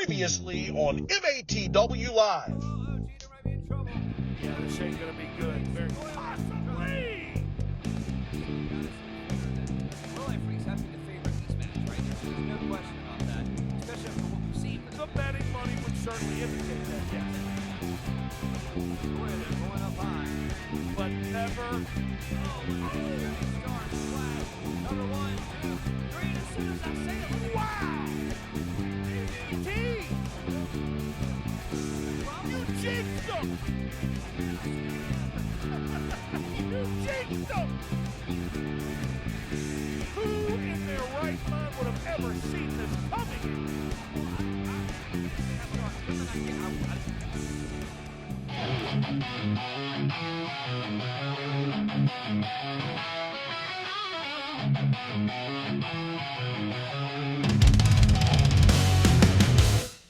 Previously on MATW Live. Yeah, this ain't gonna be good. Very possibly. Well, Freaks have been the favorite in this match, right? There's no question about that. Especially after what we've seen. The betting money would certainly indicate that, yes. Boy, they're going up high. But never. Number 1, 2, 3, and as soon as I say it, wow! DDT! You jinxed them! You jinxed them! Who in their right mind would have ever seen this coming?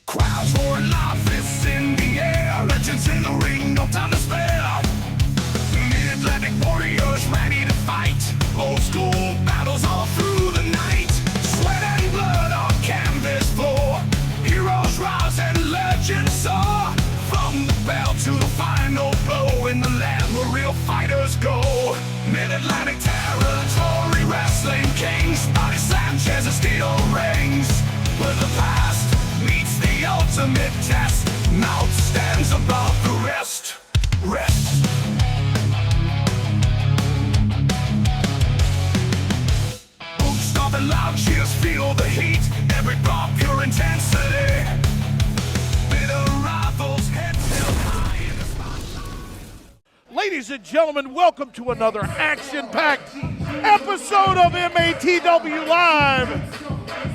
Crowds roaring loud, fists in the air, legends in the ring, no time to spare. Mid-Atlantic warriors ready to fight, old school battles all through the night. Sweat and blood on canvas floor, heroes rise and legends soar. From the bell to the final blow, in the land where real fighters go. Mid-Atlantic territory wrestling kings, Bobby Sanchez and steel rings. Where the past meets the ultimate test, mouth stands above the rest. Boots stomping loud, cheers feel the heat, every bar pure intensity. Bitter rivals head held high in the spotlight. Ladies and gentlemen, welcome to another action-packed episode of MATW Live.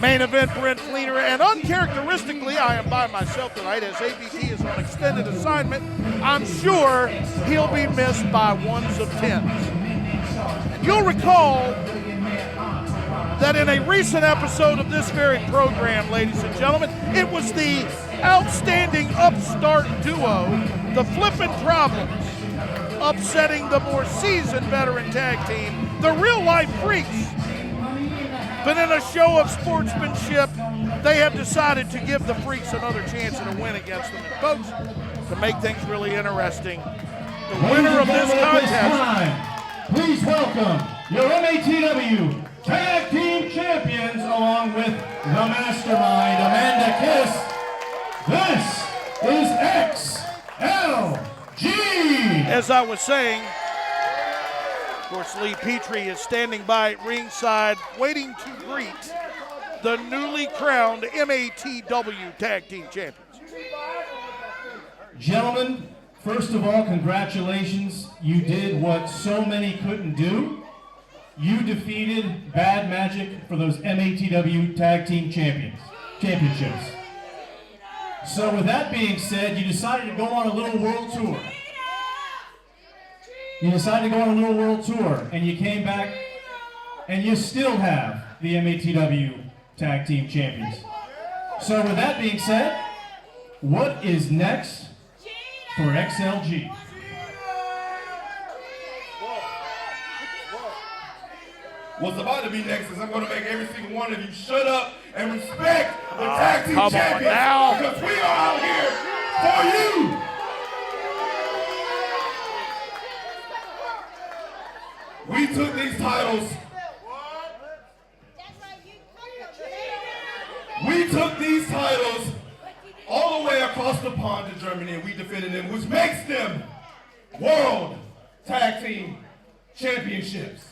Main event, Brent Fleener, and uncharacteristically, I am by myself tonight as ABT is on extended assignment. I'm sure he'll be missed by ones of tens. And you'll recall that in a recent episode of this very program, ladies and gentlemen, it was the outstanding upstart duo, the Flippin Problems, upsetting the more seasoned veteran tag team, the Real Life Freaks. But in a show of sportsmanship, they have decided to give the Freaks another chance at a win against them. And folks, to make things really interesting, the winner of this contest. Please welcome your MATW Tag Team Champions along with the Mastermind, Amanda Kiss. This is XLG. As I was saying, of course, Lee Petrie is standing by at ringside, waiting to greet the newly crowned MATW Tag Team Champions. Gentlemen, first of all, congratulations. You did what so many couldn't do. You defeated Bad Magic for those MATW Tag Team Championships. So with that being said, you decided to go on a little world tour. You decided to go on a little world tour, and you came back, and you still have the MATW Tag Team Champions. So with that being said, what is next for XLG? What's about to be next is I'm going to make every single one of you shut up and respect the Tag Team Champions. Now. Because we are out here for you. We took these titles. We took these titles all the way across the pond to Germany, and we defended them, which makes them World Tag Team Championships.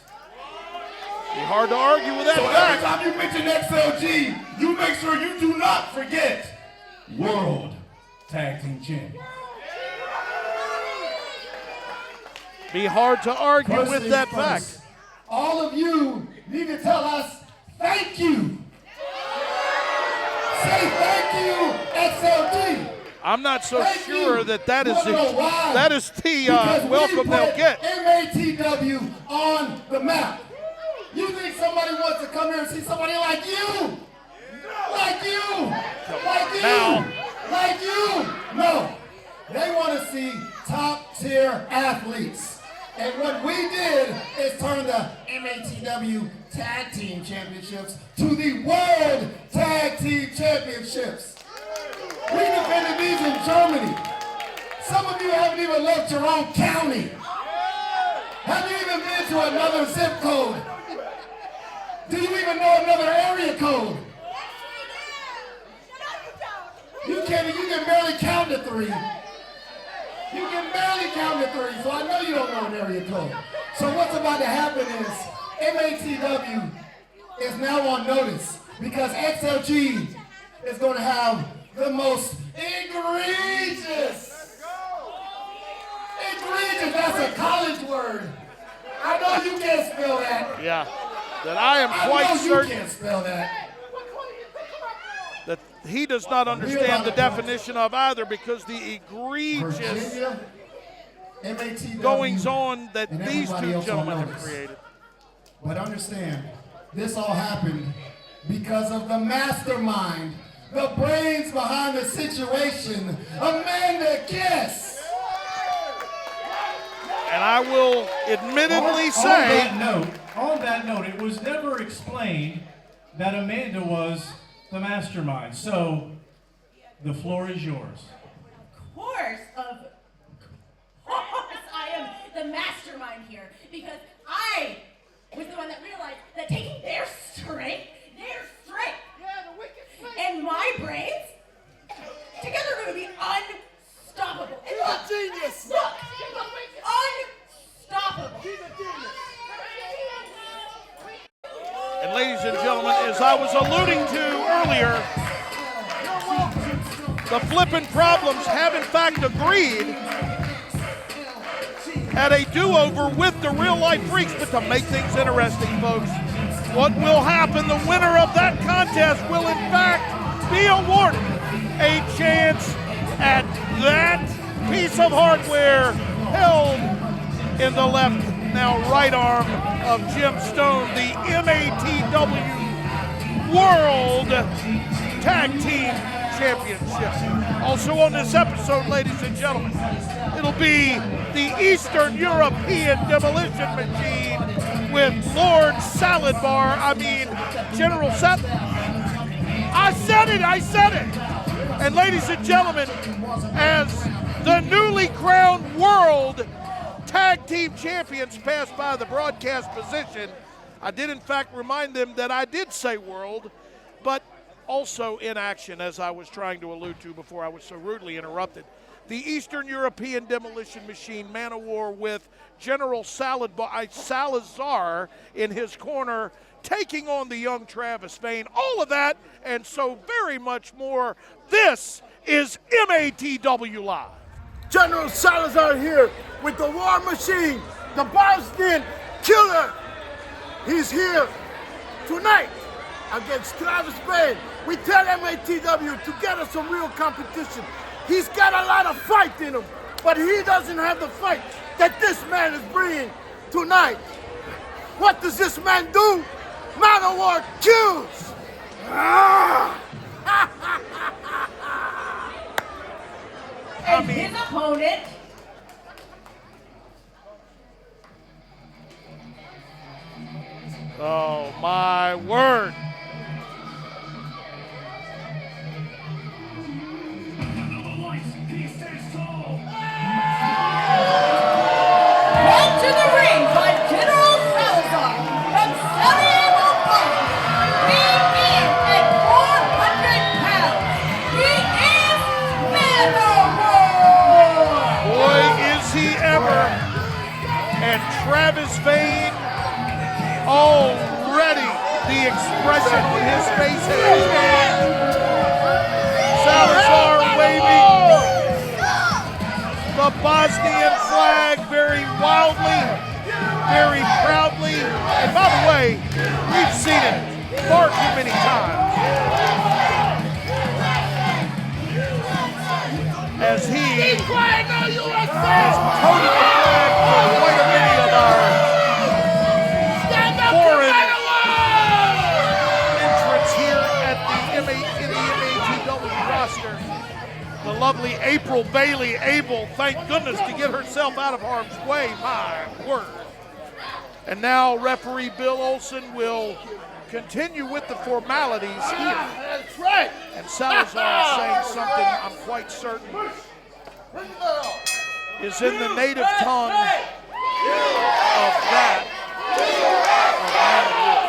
Be hard to argue with that So fact. every time you mention XLG, you make sure you do not forget World Tag Team Champions. Be hard to argue First with things that first, fact. all of you need to tell us thank you. Say thank you, XLG. I'm not so Thank sure you. that is You wanna know why? the Because welcome we they'll put get. MATW on the map. You think somebody wants to come here and see somebody like you? Like you? Like you? Now. Like you? No. They want to see top tier athletes. And what we did is turn the MATW Tag Team Championships to the World Tag Team Championships. Germany. Some of you haven't even left your own county. Have you even been to another zip code? Do you even know another area code? You can barely count to 3. You can barely count to 3, so I know you don't know an area code. So what's about to happen is MATW is now on notice because XLG is going to have the most egregious, that's a college word. I know you can't spell that. Yeah, that I am quite certain you can't spell that. that he does not understand the definition of either, because the egregious Virginia, MATW, goings on that and these everybody two else gentlemen on have notice. created. But understand, this all happened because of the mastermind, the brains behind the situation, Amanda Kiss. And I will admittedly say, on that note, it was never explained that Amanda was the mastermind. So, the floor is yours. Of course, I am the mastermind here, because I was the one that realized that taking their strength, and my brains together are going to be unstoppable. You're a genius. Look, unstoppable. and ladies and gentlemen, as I was alluding to earlier, the Flippin' Problems have in fact agreed at a do-over with the Real Life Freaks. But to make things interesting, folks, what will happen, the winner of that contest will in fact be awarded a chance at that piece of hardware held in the left, now right arm of Jim Stone, the MATW World Tag Team Championship. Also on this episode, ladies and gentlemen, it'll be the Eastern European Demolition Machine with Lord Salad Bar. General Salad. I said it. And ladies and gentlemen, as the newly crowned World Tag Team Champions pass by the broadcast position, I did in fact remind them that I did say world, but also in action, as I was trying to allude to before I was so rudely interrupted. The Eastern European Demolition Machine, Manowar, with General Salazar in his corner, taking on the young Travis Bane. All of that and so very much more. This is MATW Live. General Salazar here with the War Machine, the Bosnian Killer. He's here tonight against Travis Bane. We tell MATW to get us some real competition. He's got a lot of fight in him, but he doesn't have the fight that this man is bringing tonight. What does this man do? Manowar kills! And his opponent, Oh my word. brought to the ring by General Salazar from Sarajevo, Bosnia. He is at 400 pounds. He is Manowar. Boy, is he ever. And Travis Bane, already the expression on his face has changed. Salazar waving the Bosnian flag very wildly, very proudly. And by the way, we've seen it far too many times. As he has toted the flag for quite a many of our foreign entrants here at the MATW roster. The lovely April Bailey, able, thank goodness, to get herself out of harm's way. My word. And now referee Bill Olson will continue with the formalities here. That's right. And Salazar saying something I'm quite certain, is in the native tongue of that of Manowar.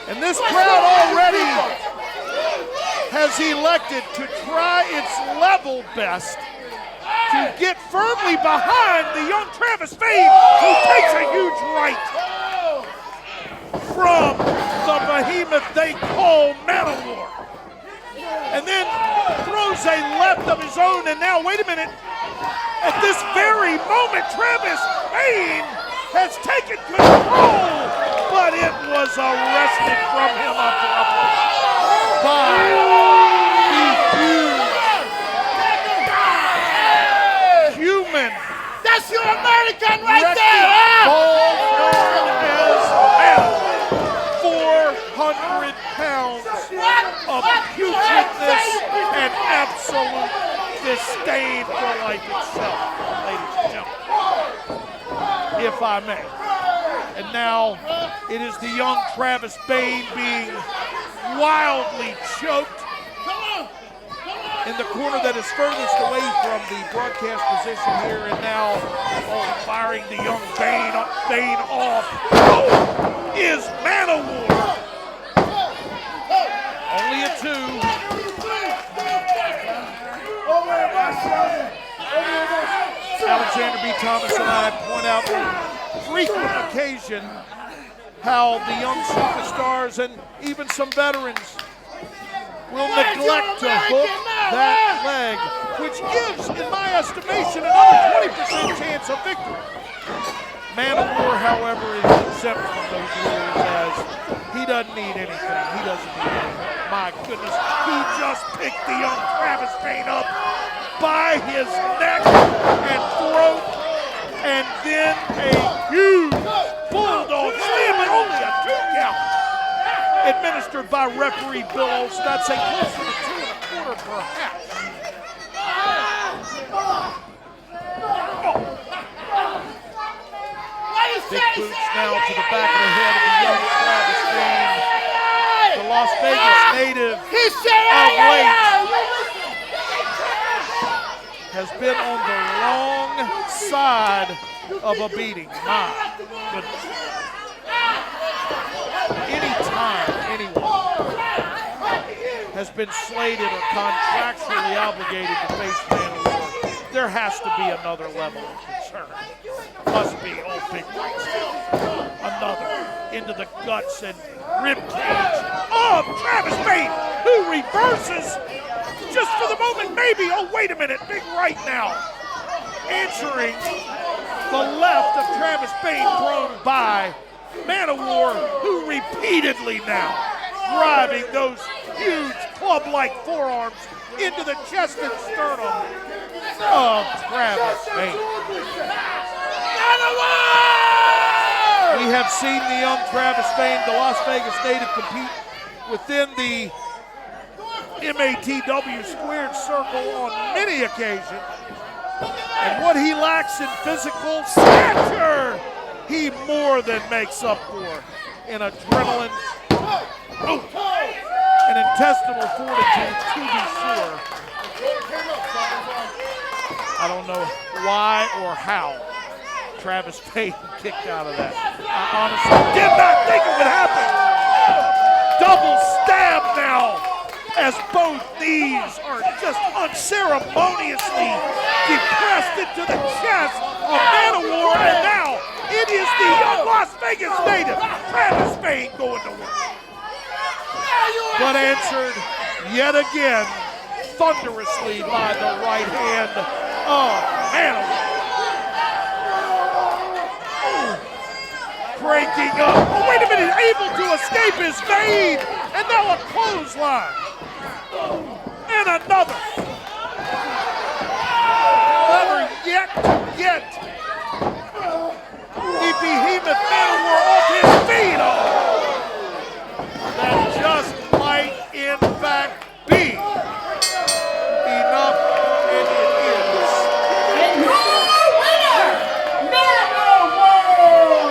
And this crowd already has elected to try its level best to get firmly behind the young Travis Bane, who takes a huge right from the behemoth they call Manowar. And then throws a left of his own, and now, wait a minute, at this very moment, Travis Bane has taken control, but it was arrested from him abruptly by the human. That's your American right there, ball known as Manowar. 400 pounds of putridness and absolute disdain for life itself, ladies and gentlemen, if I may. And now it is the young Travis Bane being wildly choked in the corner that is furthest away from the broadcast position here, and now firing the young Bane off is Manowar. Only a 2. Alexander B. Thomas and I point out on frequent occasion how the young superstars and even some veterans will neglect to hook that leg, which gives, in my estimation, another 20% chance of victory. Manowar, however, is exempt from those rules, as he doesn't need anything. He doesn't need anything. My goodness, he just picked the young Travis Bane up by his neck and throat, and then a huge bulldog slam, but only a 2 count. Administered by referee Bill Olsen. I'd say closer to 2 1/4 perhaps. Big boots now to the back of the head of the young Travis Bane. The Las Vegas native of late has been on the wrong side of a beating. My goodness. Anytime anyone has been slated or contractually obligated to face Manowar, there has to be another level of concern. Must be, oh, big rights. Another into the guts and rib cage of Travis Bane, who reverses just for the moment, maybe. Oh, wait a minute, big right now. Answering the left of Travis Bane thrown by Manowar, who repeatedly now driving those huge club-like forearms into the chest and sternum of Travis Bane. We have seen the young Travis Bane, the Las Vegas native, compete within the MATW squared circle on many occasions. And what he lacks in physical stature, he more than makes up for in adrenaline and intestinal fortitude, to be sure. I don't know why or how Travis Bane kicked out of that. I honestly did not think it would happen. Double stab now, as both knees are just unceremoniously depressed into the chest of Manowar, and now it is the young Las Vegas native, Travis Bane, going to work. But answered yet again thunderously by the right hand of Manowar. Breaking up. Oh, wait a minute, able to escape his fade, and now a clothesline. And another. Yet. The behemoth Manowar off his feet. That just might, in fact, be enough, and it is. And your winner, Manowar!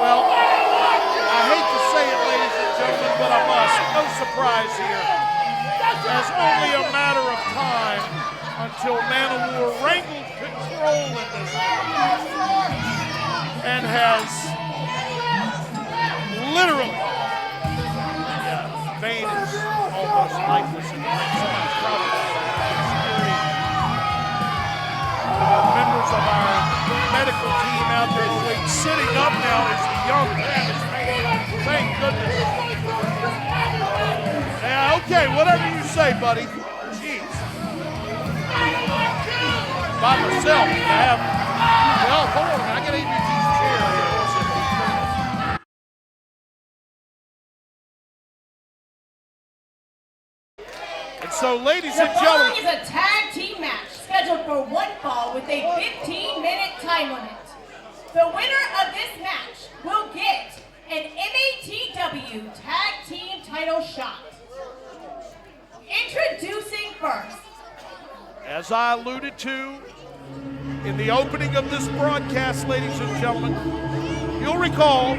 Well, no surprise here. As only a matter of time until Manowar wrangled control in this match and has literally, Bane is almost lifeless in the ring. Somebody's probably security. Members of our medical team out there waiting. Sitting up now is the young Travis Bane. Thank goodness. Yeah, okay, whatever you say, buddy. Jeez. By myself, I have. Well, hold on, I gotta use these chairs here. And so, ladies and The gentlemen. following is a tag team match scheduled for one fall with a 15-minute time limit. The winner of this match will get an MATW Tag Team title shot. Introducing first. As I alluded to in the opening of this broadcast, ladies and gentlemen, you'll recall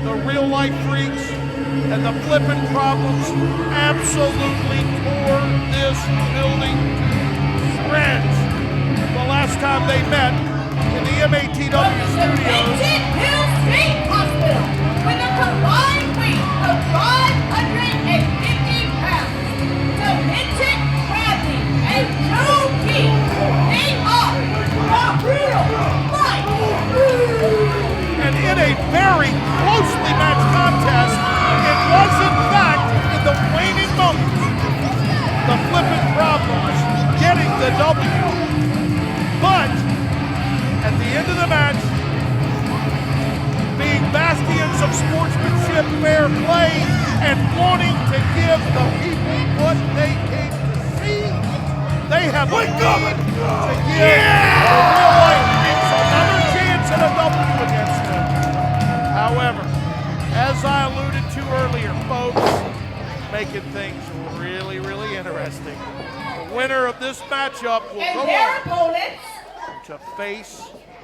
the real life freaks and the Flippin problems absolutely tore this building to shreds the last time they met in the MATW studios. Hill State Hospital with a combined weight of 550 pounds. Demented Bradley and Joe King. They are the real life. And in a very closely matched contest, it was in fact in the waning moments, the Flippin problems getting the W. But at the end of the match, being bastions of sportsmanship, fair play, and wanting to give the people what they came to see, they have agreed to give the real life freaks another chance at a W against them. However, as I alluded to earlier, folks, making things really, really interesting. The winner of this matchup will And go their on opponents. to face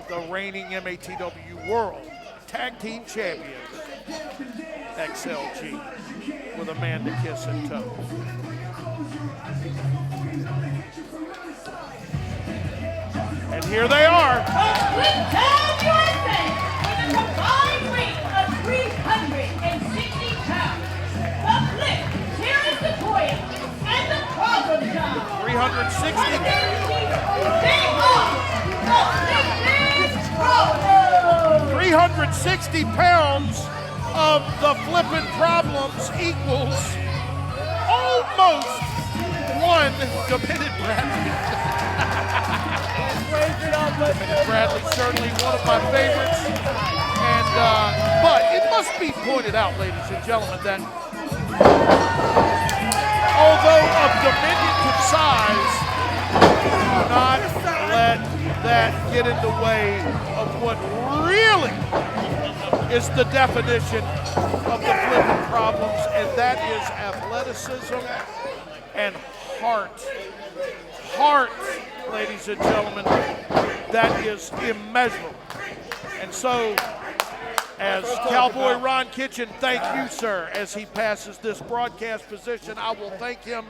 the reigning MATW World Tag Team Champions, XLG, with Amanda Kiss in tow. And here they are. Split-Town USA with a combined weight of 360 pounds. The Flip, Terry Sequoia, and the Problem Child. 360. They are the Flippin' Problems. 360 pounds of the Flippin' Problems equals almost one Demented Bradley. Demented Bradley, certainly one of my favorites. And but it must be pointed out, ladies and gentlemen, that although of diminutive size, do not let that get in the way of what really is the definition of the Flippin' problems, and that is athleticism and heart. Heart, ladies and gentlemen, that is immeasurable. And so, as Cowboy Ron Kitchen, thank you, sir, as he passes this broadcast position, I will thank him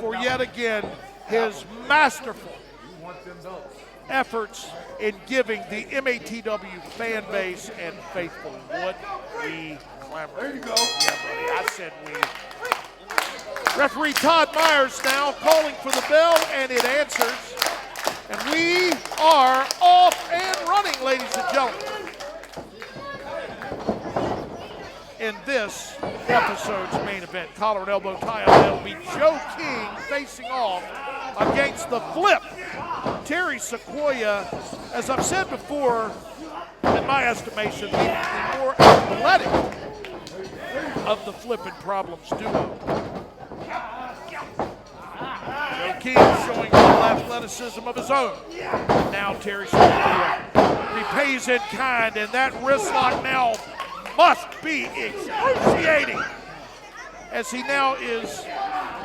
for yet again his masterful efforts in giving the MATW fan base and faithful what we clamor. There you go. Yeah, buddy, I said we. Referee Todd Myers now calling for the bell, and it answers. And we are off and running, ladies and gentlemen. In this episode's main event, collar and elbow tie-up, it'll be Joe King facing off against the Flip, Terry Sequoia. As I've said before, in my estimation, the more athletic of the Flippin' Problems duo. Joe King showing a little athleticism of his own. Now Terry Sequoia repays in kind, and that wrist lock now must be excruciating, as he now is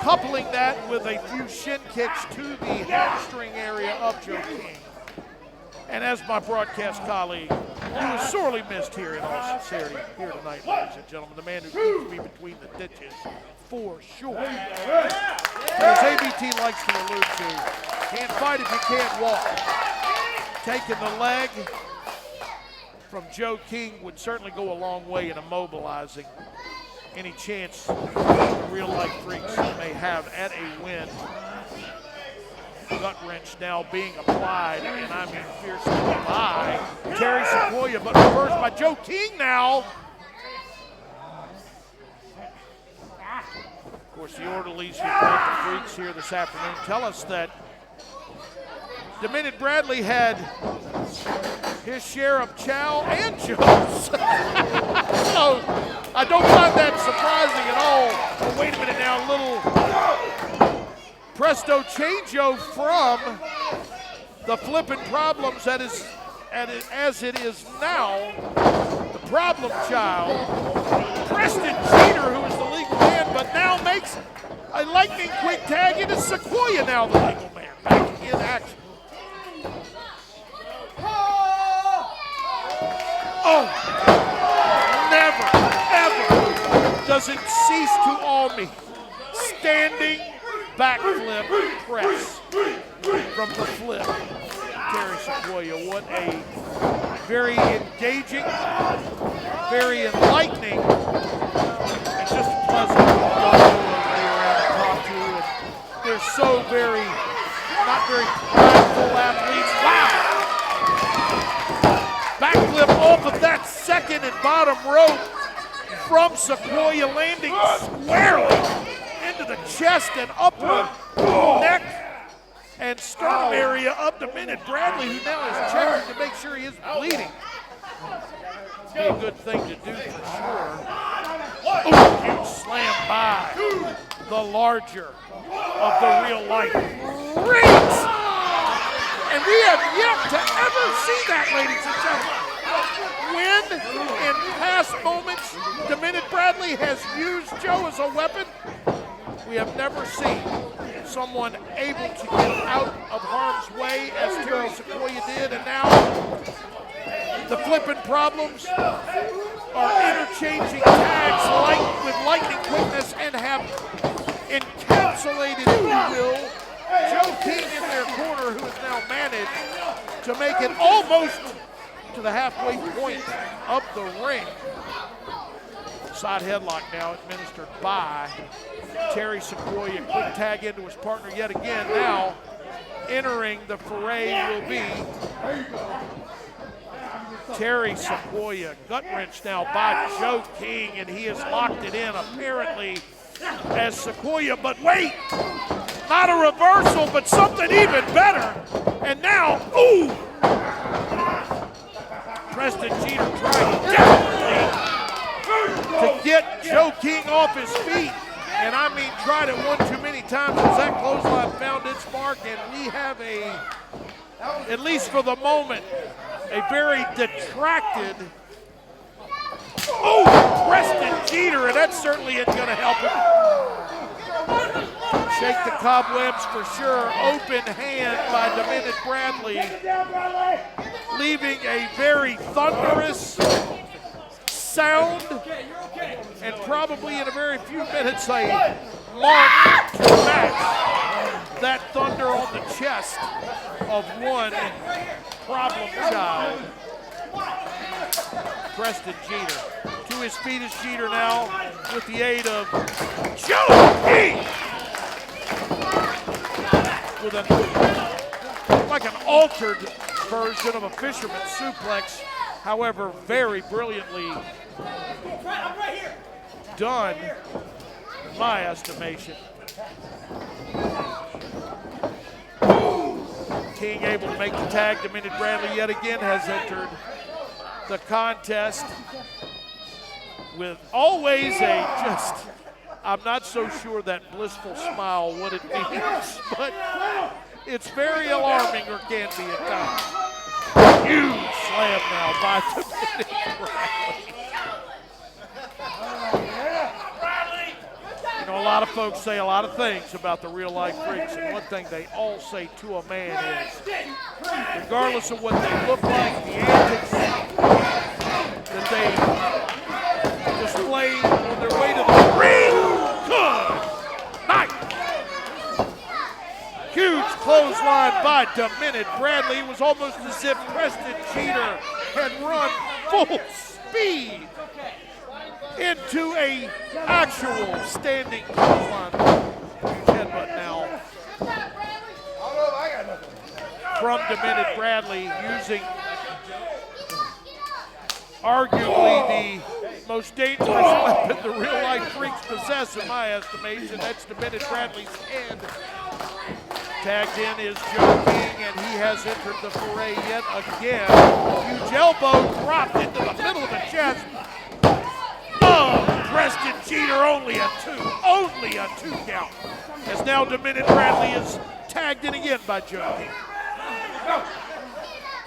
coupling that with a few shin kicks to the hamstring area of Joe King. And as my broadcast colleague He was sorely missed here in all sincerity here tonight, ladies and gentlemen. The man who keeps me between the ditches, for sure. As ABT likes to allude to, can't fight if you can't walk. Taking the leg from Joe King would certainly go a long way in immobilizing any chance the real-life freaks may have at a win. Gut wrench now being applied, and I mean fiercely by Terry Sequoia, but reversed by Joe King now. Of course, the orderlies who brought the freaks here this afternoon tell us that Dominic Bradley had his share of chow and joes. So I don't find that surprising at all. But wait a minute now, a little presto changeo from the Flippin' Problems that is, as it is now, the problem child, Preston Jeter, who is the legal man, but now makes a lightning quick tag into Sequoia, now the legal man, back in action. Oh, never, ever does it cease to awe me. Standing backflip press from the flip. Terry Sequoia, what a very engaging, very enlightening, and just pleasant to go around and talk to. And they're so very, not very prideful athletes. Wow! Backflip off of that second and bottom rope from Sequoia, landing squarely into the chest and upper neck and sternum area of Dominic Bradley, who now is checking to make sure he isn't bleeding. It'd be a good thing to do for sure. Ooh, huge slam by the larger of the real life freaks. And we have yet to ever see that, ladies and gentlemen. When, in past moments, Dominic Bradley has used Joe as a weapon, we have never seen someone able to get out of harm's way as Terry Sequoia did. And now the Flippin' Problems are interchanging tags with lightning quickness and have encapsulated, if you will, Joe King in their corner, who has now managed to make it almost to the halfway point of the ring. Side headlock now administered by Terry Sequoia. Quick tag into his partner yet again. Now entering the fray will be Terry Sequoia. Gut wrench now by Joe King, and he has locked it in apparently as Sequoia. But wait! Not a reversal, but something even better. And now, ooh! Preston Jeter trying desperately to get Joe King off his feet. And I mean, tried it one too many times as that clothesline found its mark. And we have at least for the moment, a very detracted, Preston Jeter, and that certainly isn't going to help him. Shake the cobwebs for sure. Open hand by Dominic Bradley, leaving a very thunderous sound, and probably in a very few minutes a mark to match that thunder on the chest of one problem child. Preston Jeter. To his feet is Jeter now with the aid of Joe King. With like an altered version of a fisherman suplex, however, very brilliantly done, in my estimation. King able to make the tag. Dominic Bradley yet again has entered the contest with always a just, I'm not so sure that blissful smile what it means, but it's very alarming, or can be at times. Huge slam now by Dominic Bradley. You know, a lot of folks say a lot of things about the real life freaks, and one thing they all say to a man is, regardless of what they look like, the antics Minute Bradley. It was almost as if Preston Jeter had run full speed into a actual standing clothesline. Huge headbutt now from Minute Bradley, using arguably the most dangerous weapon the real-life freaks possess, in my estimation. That's Minute Bradley's hand. Tagged in is Joe King, and he has entered the foray yet again. Huge elbow dropped into the middle of the chest. Oh, Preston Jeter, only a two count. As now Minute Bradley is tagged in again by Joe King.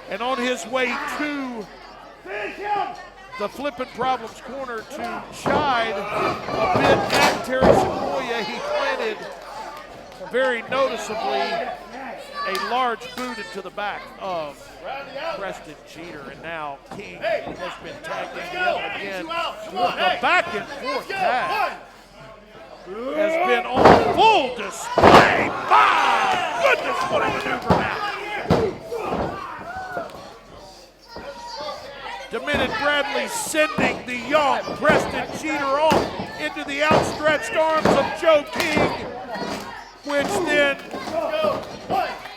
And on his way to the Flippin' Problems corner to chide a bit at Terry Sequoia, he planted very noticeably a large boot into the back of Preston Jeter, and now King has been tagged in yet again. The back and forth tag has been on full display. My goodness, what a maneuver now. Minute Bradley sending the young Preston Jeter off into the outstretched arms of Joe King, which then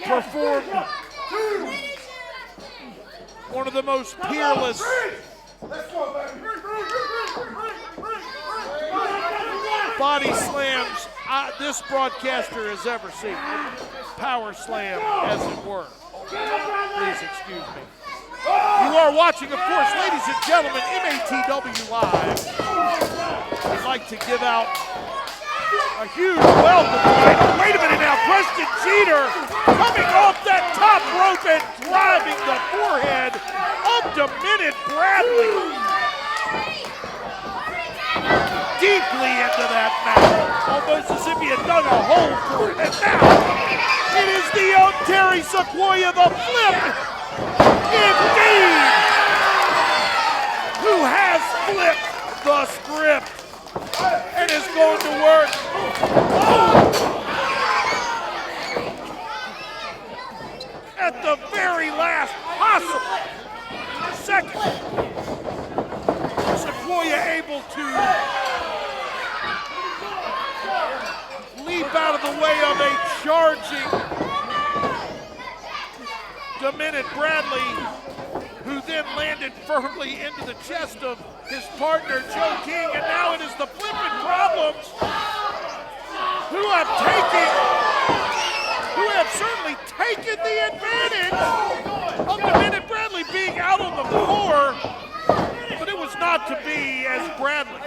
performed one of the most peerless body slams this broadcaster has ever seen. Power slam, as it were. Please excuse me. You are watching, of course, ladies and gentlemen, MATW Live. We'd like to give out a huge welcome. Wait a minute now, Preston Jeter coming off that top rope and driving the forehead of Minute Bradley deeply into that mat, almost as if he had dug a hole for it. And now it is the young Terry Sequoia, the Flip. Indeed, who has flipped the script and is going to work. At the very last possible second, Sequoia able to leap out of the way of a charging Minute Bradley, who then landed firmly into the chest of his partner, Joe King, and now it is the Flippin' Problems who have certainly taken the advantage of Minute Bradley being out on the floor, but it was not to be, as Bradley,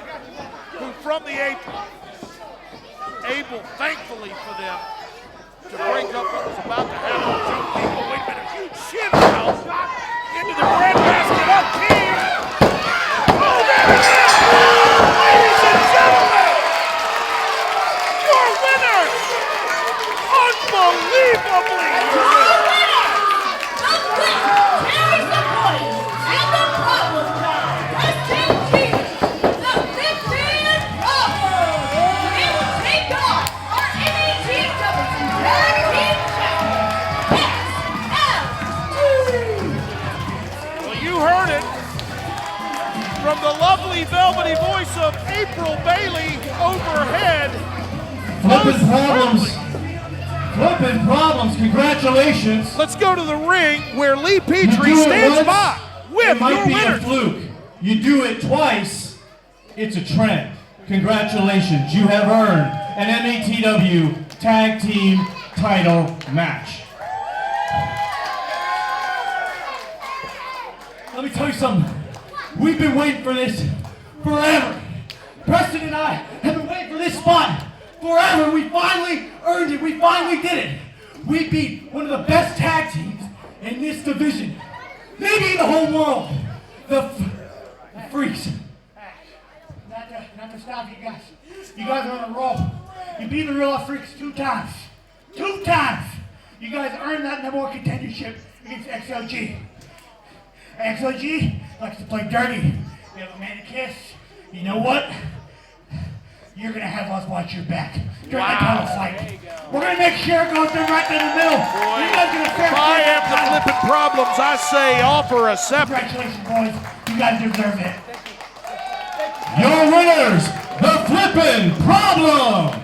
who from the apron, able, thankfully for them, to break up what was about to happen. Joe King, oh, wait a minute, a huge shin now into the breadbasket of King. Oh, there it is! Ladies and gentlemen, your winner, unbelievably, Terry Sequoia and the Problem Guy, Preston Jeter, the Flippin' Problems. They will take on our MATW Tag Team Champions, well, you heard it from the lovely velvety voice of April Bailey overhead. Flippin' Problems, congratulations. Let's go to the ring where Lee Petrie stands by with it might your be winners. a fluke. You do it twice, it's a trend. Congratulations, you have earned an MATW Tag Team title match. Let me tell you something. We've been waiting for this forever. Preston and I have been waiting for this spot forever. We finally earned it. We finally did it. We beat one of the best tag teams in this division. Maybe in the whole world. The Freaks. Not to stop you guys. You guys are on a roll. You beat the Real Life Freaks 2 times. 2 times. You guys earned that number 1 contendership against XLG. XLG likes to play dirty. We have a man to kiss. You know what? you're going to have us watch your back during the title fight. We're going to make sure it goes right in the middle. Boy, You guys gonna if I have the Flippin problems, I say offer a separate. Congratulations, boys. You guys deserve it. Your winners, the Flippin' Problems.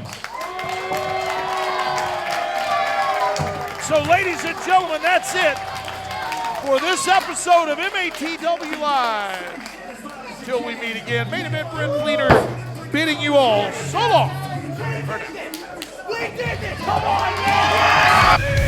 So, ladies and gentlemen, that's it for this episode of MATW Live. Till we meet again, Main Event Brent Fleeter bidding you all so long. We did it! Come on, yeah!